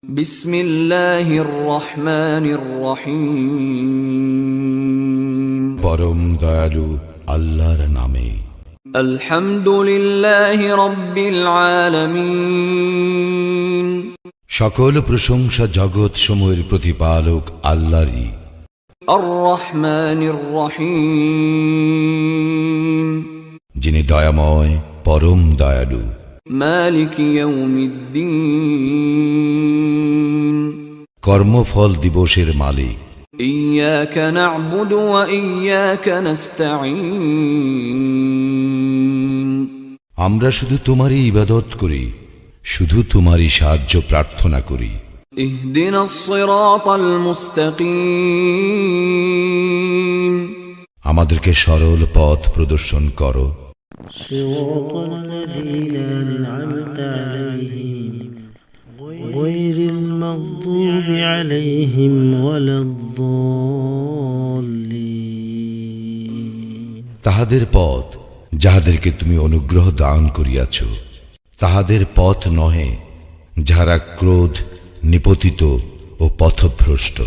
বিসমিল্লাহির রহমানির রহিম। পরম দয়ালু আল্লাহর নামে। আলহামদুলিল্লাহি রাব্বিল আলামিন। সকল প্রশংসা জগৎ সমূহের প্রতিপালক আল্লাহরই। আর রহমানির রহিম। যিনি দয়াময় পরম দয়ালু। মালিক ইয়াউমিদ্দিন। কর্মফল দিবসের মালিক। ইয়াকা না'বুদু ওয়া ইয়াকা নাস্তাঈন। আমরা শুধু তোমারই ইবাদত করি, শুধু তোমারই সাহায্য প্রার্থনা করি। ইহদিনাস সিরাতাল মুস্তাকিম। আমাদেরকে সরল পথ প্রদর্শন করো। صراط الذين أنعمت عليهم غير المغضوب عليهم ولا الضالين। তাহাদের পথ যাহাদেরকে তুমি অনুগ্রহ দান করিয়াছ, তাহাদের পথ নহে যাহারা ক্রোধ নিপতিত ও পথভ্রষ্ট।